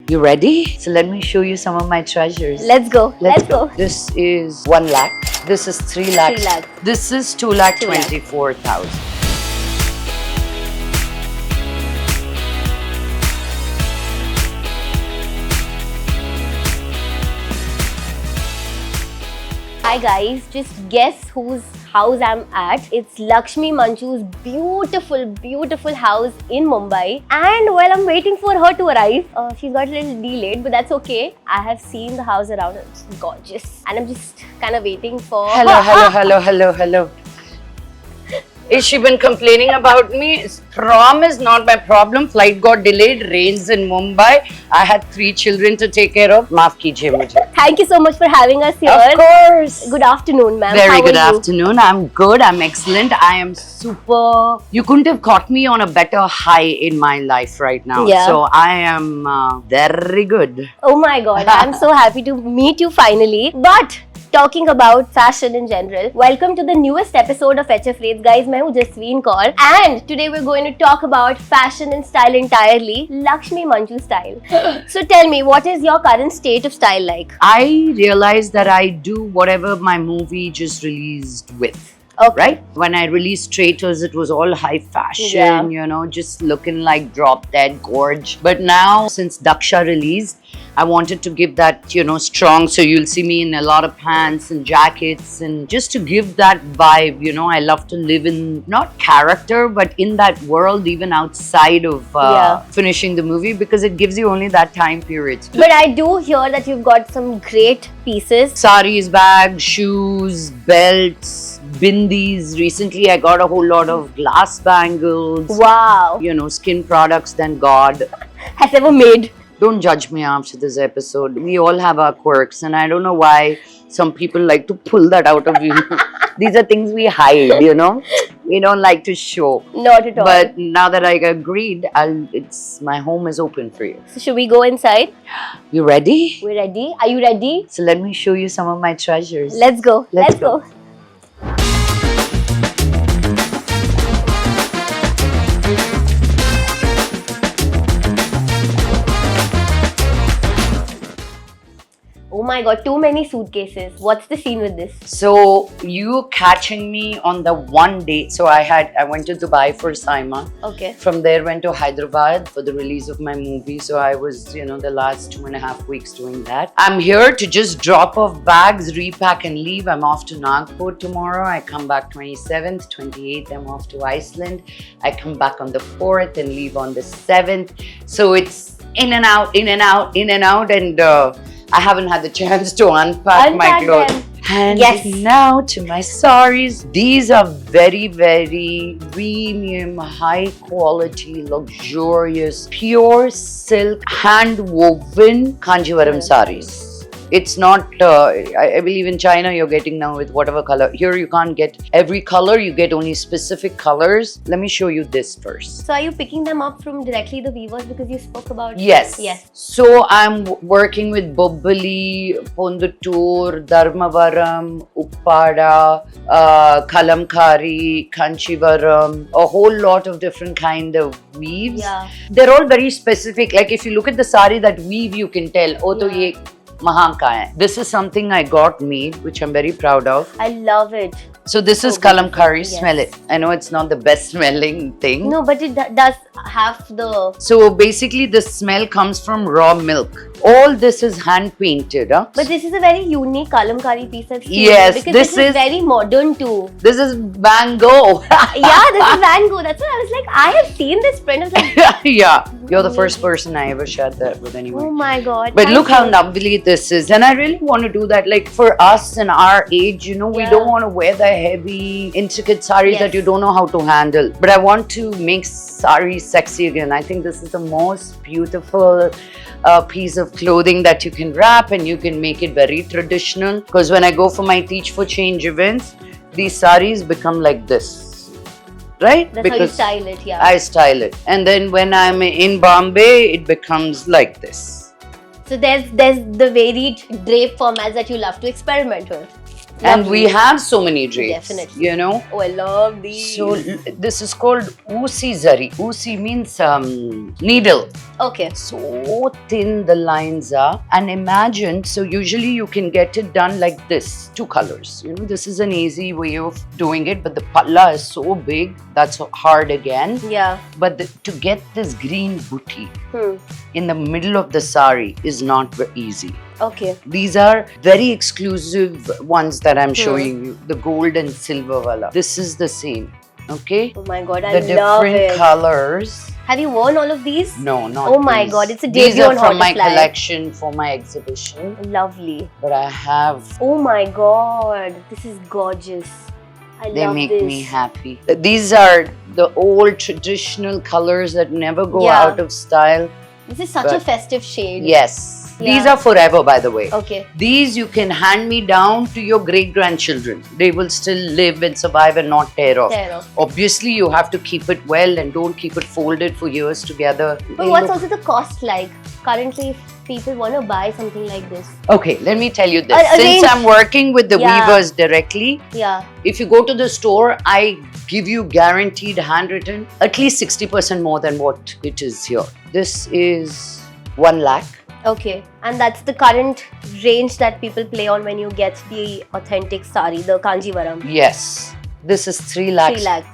You ready? So let me show you some of my treasures. Let's go. Let's go. This is 1 lakh. This is 3 lakhs. 3 lakhs. This is 2 lakh 24,000. Hi guys, just guess whose house I'm at. It's Lakshmi Manchu's beautiful house in Mumbai. And while I'm waiting for her to arrive, she's got a little delayed, but that's okay. I have seen the house around. It's gorgeous. And I'm just kind of waiting for Hello. Is she been complaining about me? Prom is not my problem. Flight got delayed. Rains in Mumbai. I had 3 children to take care of. Maaf kijiye mujhe. Thank you so much for having us here. Of course. Good afternoon, ma'am. Very How good are you? afternoon. I'm good. I'm excellent. I am super. You couldn't have caught me on a better high in my life right now. Yeah. So I am very good. Oh my god, I'm so happy to meet you finally. But talking about fashion in general, welcome to the newest episode of HF Rates. Guys, मैं हूँ Jasween Kaur and today we're going to talk about fashion and style entirely, Lakshmi Manchu style. So tell me, what is your current state of style like? I realized that I do whatever my movie just released with. Okay. Right? When I released Traitors, it was all high fashion, you know, just looking like drop dead gorge. But now, since Daksha released, I wanted to give that, you know, strong. So you'll see me in a lot of pants and jackets, and just to give that vibe, you know, I love to live in not character, but in that world, even outside of finishing the movie, because it gives you only that time period. But I do hear that you've got some great pieces. Saris, bags, shoes, belts, bindis. Recently, I got a whole lot of glass bangles. Wow. You know, skin products, thank God. Has ever made. Don't judge me after this episode. We all have our quirks, and I don't know why some people like to pull that out of you. These are things we hide, you know. We don't like to show. Not at all. But now that I agreed, my home is open for you. So should we go inside? You ready? We're ready. Are you ready? So let me show you some of my treasures. Let's go. Let's go. Oh my god, too many suitcases. What's the scene with this? So you catching me on the one date. So I went to Dubai for Saima. Okay. From there went to Hyderabad for the release of my movie. So I was, you know, the last 2.5 weeks doing that. I'm here to just drop off bags, repack and leave. I'm off to Nagpur tomorrow. I come back 27th, 28th. I'm off to Iceland. I come back on the 4th and leave on the 7th. So it's in and out, and I haven't had the chance to unpack my clothes. Them. And yes. Now to my saris. These are very premium, high quality, luxurious, pure silk, hand woven Kanjivaram saris. It's not, I believe in China you're getting now with whatever color. Here you can't get every color, you get only specific colors. Let me show you this first. So are you picking them up from directly the weavers because you spoke about... Yes. Yes. So I'm working with Bobbali, Pondutur, Dharmavaram, Uppada, Kalamkari, Kanchivaram, a whole lot of different kind of weaves. Yeah. They're all very specific. Like if you look at the sari that weave, you can tell, oh, to ye Mahan ka hai. This is something I got made, which I'm very proud of. I love it. So this is Kalamkari. Smell it. I know it's not the best smelling thing. No, but it does have the... So basically the smell comes from raw milk. All this is hand painted. Huh? But this is a very unique kalamkari piece I've seen. Yes, because this is very modern too. This is Van Gogh. Yeah, this is Van Gogh. That's why I was like, I have seen this print. I was like, Yeah, you're the first person I ever shared that with anyone. oh my god. But thank look how you. lovely this is. And I really want to do that. Like for us in our age, you know, we don't want to wear the heavy, intricate saris that you don't know how to handle. But I want to make saris sexy again. I think this is the most beautiful piece of clothing that you can wrap, and you can make it very traditional. Because when I go for my Teach for Change events, these saris become like this. Right? That's because how you style it, yeah. I style it. And then when I'm in Bombay, it becomes like this. So there's the varied drape formats that you love to experiment with. And we Lovely. have so many drapes, Definitely. you know. Oh, I love these. So this is called Usi Zari. Usi means needle. Okay. So thin the lines are. And imagine, so usually you can get it done like this, 2 colors. You know, this is an easy way of doing it, but the palla is so big, that's hard again. Yeah. But to get this green booty Hmm. in the middle of the sari is not very easy. Okay. These are very exclusive ones that I'm showing you. The gold and silver wala. This is the same. Okay? Oh my god, I The love different it. colors. Have you worn all of these? No, not Oh my these. god, it's a These debut are on from my Hotfly. collection for my exhibition. Lovely. But I have. Oh my god, this is gorgeous. I They love make this. me happy. These are the old traditional colors that never go Yeah. out of style. This is such a But- festive shade. Yes. These Yeah. are forever, by the way. Okay. These you can hand me down to your great grandchildren. They will still live and survive and not tear off. Tear off. Obviously, you have to keep it well and don't keep it folded for years together. But what's also the cost like? Currently, if people want to buy something like this. Okay, let me tell you this. Arrange- Since I'm working with the Yeah. weavers directly, Yeah. if you go to the store, I give you guaranteed handwritten at least 60% more than what it is here. This is 1 lakh. Okay. And that's the current range that people play on when you get the authentic sari, the Kanjivaram. Yes. This is 3 lakhs. 3 lakhs.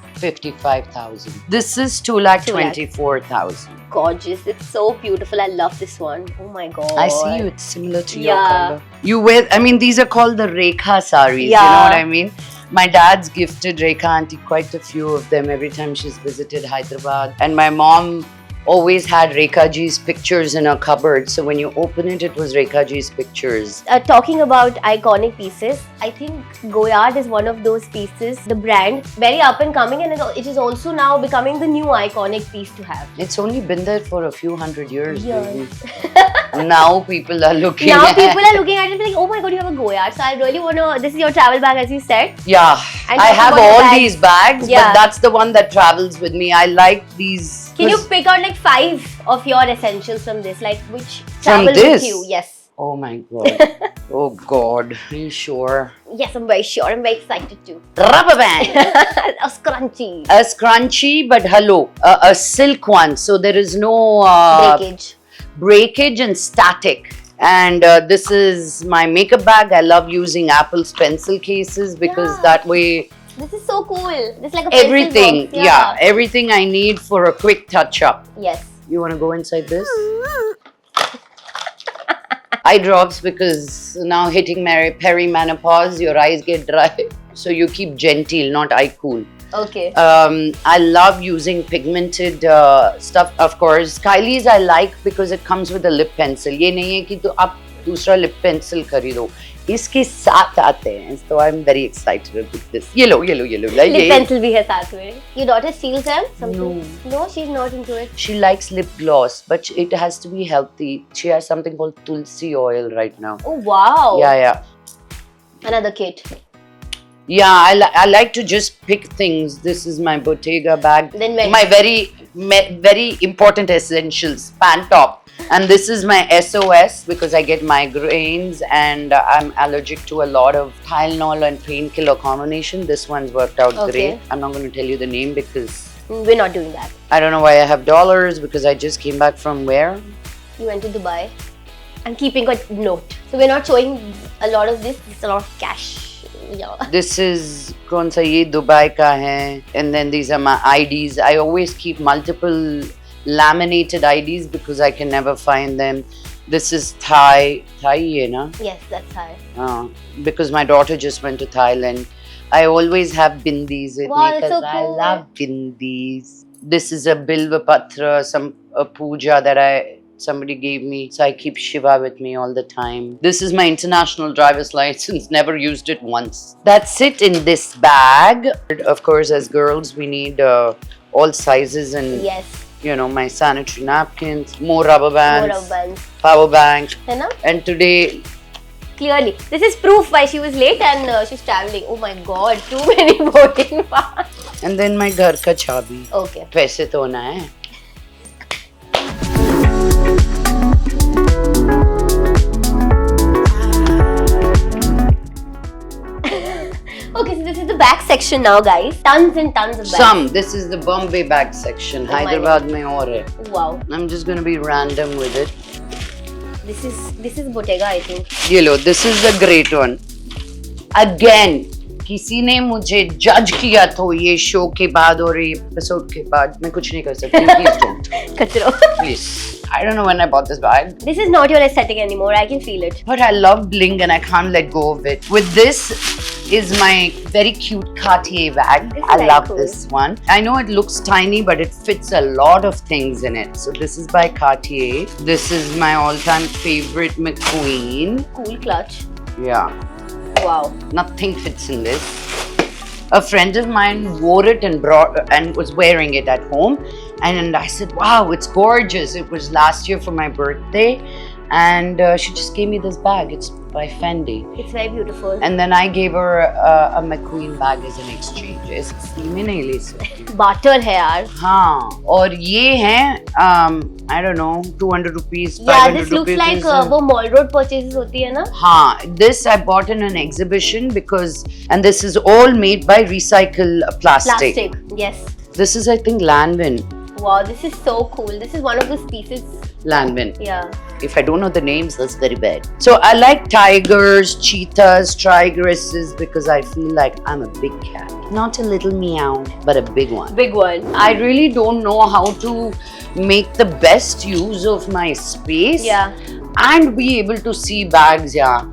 55,000. This is 2 lakh 2 lakh. 24,000. Gorgeous. It's so beautiful. I love this one. Oh my god. I see you. It's similar to your Yeah. color. You wear. I mean, these are called the Rekha saris. Yeah. You know what I mean? My dad's gifted Rekha auntie quite a few of them every time she's visited Hyderabad, and my mom always had Rekha Ji's pictures in her cupboard. So when you open it, it was Rekha Ji's pictures. Talking about iconic pieces, I think Goyard is one of those pieces. The brand, very up and coming, and it is also now becoming the new iconic piece to have. It's only been there for a few hundred years. Years. Baby. Now people are looking. Now at people are looking at it and be like, oh my god, you have a Goyard. So I really want to. This is your travel bag, as you said. Yeah, And I talking have about the all bags- these bags, Yeah. but that's the one that travels with me. I like these. Can you 'cause- pick out like 5 of your essentials from this? Like which From travel this? with you? Yes. Oh my god. Oh god. Are you sure? Yes, I'm very sure. I'm very excited too. Rubber band. A scrunchie. A scrunchy, but hello, a silk one. So there is no Breakage. breakage and static. And this is my makeup bag. I love using Apple's pencil cases because Yeah. that way This is so cool. This is like a pencil everything, box. yeah, everything I need for a quick touch up. Yes. You want to go inside this? Eye drops because now hitting perimenopause, your eyes get dry. So you keep genteel, not eye cool. Okay. I love using pigmented stuff, of course. Kylie's I like because it comes with a lip pencil. ये नहीं है कि तो आप दूसरा lip pencil खरीदो. इसके साथ आते हैं. So I'm very excited with this. Yellow. Like Lip ये. pencil भी है साथ में. Your daughter steals them? Something? No, she's not into it. She likes lip gloss, but it has to be healthy. She has something called tulsi oil right now. Oh wow. Yeah. Another kit. Yeah, I like to just pick things. This is my Bottega bag. Then when- my very important essentials, Pantop. And this is my SOS because I get migraines and I'm allergic to a lot of Tylenol and painkiller combination. This one's worked out Okay. great. I'm not going to tell you the name because We're not doing that. I don't know why I have dollars because I just came back from where? You went to Dubai. I'm keeping a note. So we're not showing a lot of this. It's a lot of cash. Yeah. This is kaun sa ye Dubai ka hai, and then these are my IDs. I always keep multiple laminated IDs because I can never find them. This is Thai ye na? Yes, that's high. Because my daughter just went to Thailand. I always have bindis with Wow, me that's so because I cool. love bindis. This is a Bilva Patra, a puja that somebody gave me, so I keep Shiva with me all the time. This is my international driver's license, never used it once. That's it in this bag. Of course, as girls, we need all sizes and, Yes. you know, my sanitary napkins, more rubber bands, More of buns. power bank. है ना? And today, Clearly. This is proof why she was late and she's traveling. Oh my god, too many boarding pass. and then my ghar ka chabi. Okay. पैसे तो होना है. section now, guys. Tons and tons of bags. Some. This is the Bombay bag section. Oh my Hyderabad mein aur hai. Wow. I'm just gonna be random with it. This is Bottega, I think. ये लो, this is the great one. Again, किसी ने मुझे जज किया तो ये show के बाद और ये एपिसोड के बाद मैं कुछ नहीं कर सकती. Please don't. Kachro. Please. I don't know when I bought this bag. This is not your aesthetic anymore. I can feel it. But I love bling and I can't let go of it. With this is my very cute Cartier bag. This is I very love cool. this one. I know it looks tiny, but it fits a lot of things in it. So this is by Cartier. This is my all-time favorite McQueen. Cool clutch. Yeah. Wow. Nothing fits in this. A friend of mine wore it and was wearing it at home, and I said, "Wow, it's gorgeous." It was last year for my birthday, and she just gave me this bag. It's by Fendi, It's very beautiful. and then I gave her a McQueen bag as an exchange. इसलिए मैं नहीं ले सकती. Barter है यार. हाँ, और ये हैं I don't know, 200 rupees, 500 Yeah, this looks rupees like is, वो mall road purchases होती है ना? हाँ, this I bought in an exhibition and this is all made by recycled plastic. Plastic. Yes. This is, I think, Lanvin. Wow, this is so cool. This is one of those pieces. Lanvin. Yeah. If I don't know the names, that's very bad. So I like tigers, cheetahs, tigresses because I feel like I'm a big cat. Not a little meow, but a big one. Big one. I really don't know how to make the best use of my space. Yeah. And be able to see bags, yeah.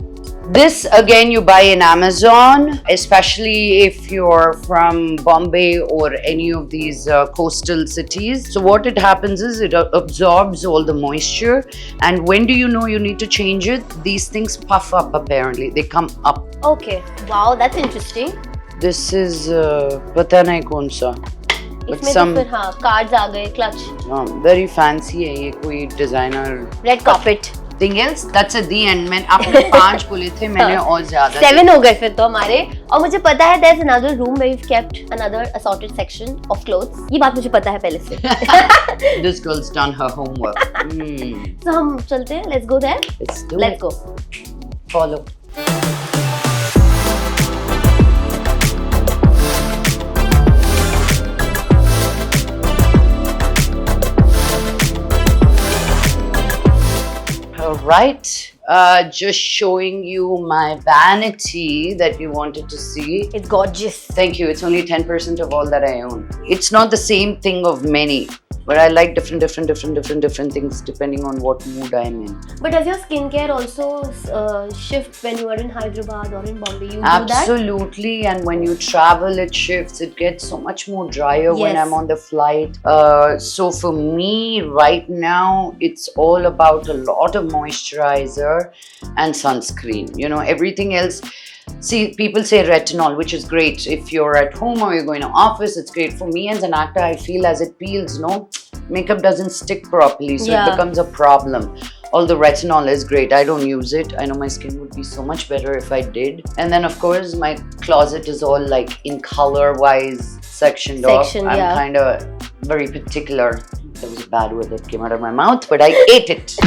This again you buy in Amazon, especially if you're from Bombay or any of these coastal cities. So what it happens is it absorbs all the moisture, and when do you know you need to change it? These things puff up apparently. They come up. Okay. Wow, that's interesting. This is पता नहीं कौन सा. But इसमें some तो फिर हाँ cards आ गए, clutch. very fancy है ये कोई designer Red carpet. thing else. That's at the end. मैं आपने 5 बोले थे, मैंने और ज्यादा 7 हो गए फिर तो हमारे. और मुझे पता है there's another room where you've kept another assorted section of clothes. ये बात मुझे पता है पहले से. This girl's done her homework. So हम चलते हैं. Let's go there. Let's do Let's it. go. Follow. Right, just showing you my vanity that you wanted to see. It's gorgeous. Thank you. It's only 10% of all that I own. It's not the same thing of many, but I like different things depending on what mood I'm in. But does your skincare also shift when you are in Hyderabad or in Bombay? You do that? Absolutely, and when you travel, it shifts. It gets so much more drier when Yes. I'm on the flight. So for me, right now, it's all about a lot of moisturizer and sunscreen. You know, everything else. See, people say retinol, which is great. If you're at home or you're going to office, it's great. For me as an actor, I feel as it peels, no, makeup doesn't stick properly, so Yeah. it becomes a problem. Although retinol is great, I don't use it. I know my skin would be so much better if I did. And then of course my closet is all like in color-wise sectioned off. I'm yeah. kind of very particular. That was a bad word that came out of my mouth, but I ate it.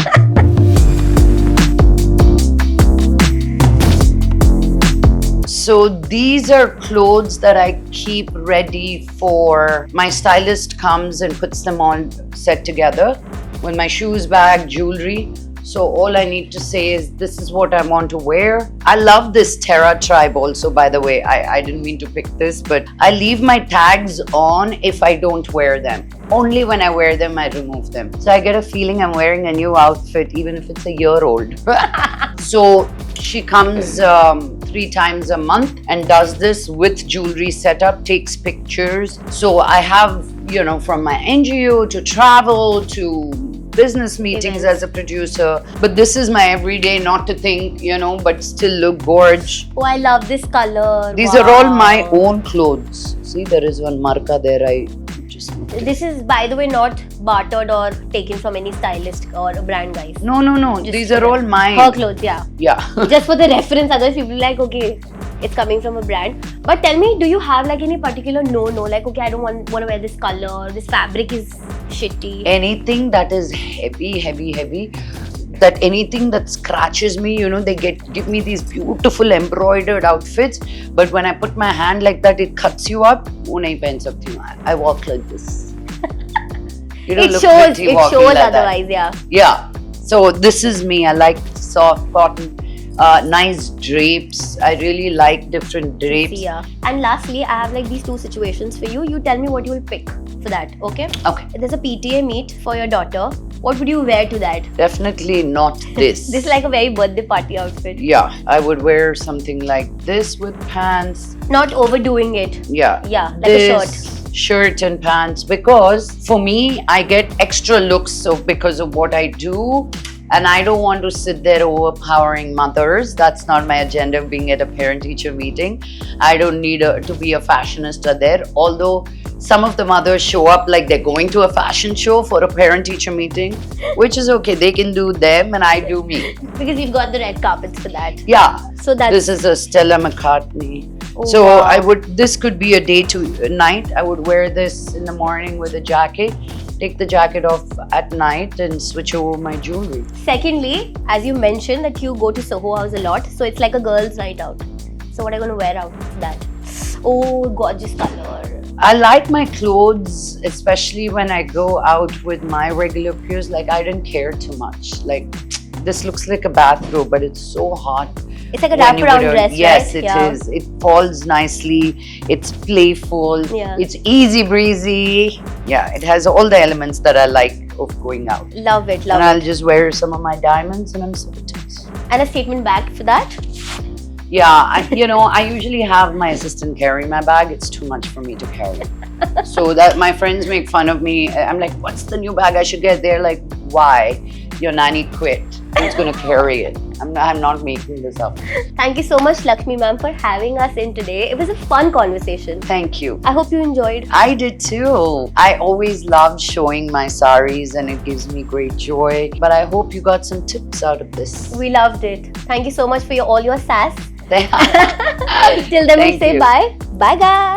So these are clothes that I keep ready for. My stylist comes and puts them all set together with my shoes, bag, jewelry. So all I need to say is this is what I want to wear. I love this Terra Tribe also, by the way. I didn't mean to pick this, but I leave my tags on if I don't wear them. Only when I wear them, I remove them. So I get a feeling I'm wearing a new outfit, even if it's a year old. So she comes 3 times a month and does this with jewelry setup, takes pictures. So I have, you know, from my NGO to travel to business meetings Events. as a producer. But this is my everyday, not to think, you know, but still look gorge. Oh, I love this color. These are all my own clothes. See, there is one marka there. I just This is, by the way, not bartered or taken from any stylist or a brand, guys. no. These are all mine. Her clothes, yeah. Yeah. Just for the reference, otherwise people like, okay, it's coming from a brand. But tell me, do you have like any particular no? Like, okay, I don't want to wear this color. This fabric is shitty. Anything that is heavy. that anything that scratches me, you know, they give me these beautiful embroidered outfits. But when I put my hand like that, it cuts you up. वो नहीं पहन सकती हूँ. I walk like this. You don't It look shows. pretty It walking shows like that. otherwise. Yeah. Yeah. So this is me. I like soft cotton, nice drapes. I really like different drapes. Yeah. And lastly, I have like these two situations for you. You tell me what you will pick for that. Okay. Okay. There's a PTA meet for your daughter. What would you wear to that? Definitely not this. This is like a very birthday party outfit. Yeah, I would wear something like this with pants. Not overdoing it. Yeah. Yeah, like a shirt. Shirt and pants, because for me, I get extra looks because of what I do, and I don't want to sit there overpowering mothers. That's not my agenda of being at a parent-teacher meeting. I don't need to be a fashionista there, although some of the mothers show up like they're going to a fashion show for a parent-teacher meeting, which is okay. They can do them and I do me. Because you've got the red carpets for that. Yeah. So that's This is a Stella McCartney. Oh, So wow. this could be a day to night. I would wear this in the morning with a jacket, take the jacket off at night and switch over my jewelry. Secondly, as you mentioned that you go to Soho House a lot, so it's like a girls' night out. So what are you going to wear out of that? Oh, gorgeous color. I like my clothes, especially when I go out with my regular peers. Like, I didn't care too much. Like, this looks like a bathrobe, but it's so hot. It's like a when you wraparound put it on. dress, Yes, right? it is. It falls nicely. It's playful. Yeah. It's easy breezy. Yeah, it has all the elements that I like of going out. Love it, And love I'll it. just wear some of my diamonds and I'm sorted. And a statement bag for that? Yeah, I usually have my assistant carry my bag. It's too much for me to carry. So that my friends make fun of me. I'm like, what's the new bag I should get? They're like, why? Your nanny quit. Who's going to carry it? I'm not making this up. Thank you so much, Lakshmi ma'am, for having us in today. It was a fun conversation. Thank you. I hope you enjoyed. I did too. I always loved showing my saris and it gives me great joy. But I hope you got some tips out of this. We loved it. Thank you so much for all your sass. Thank Till then, we Thank say you. bye. Bye, guys.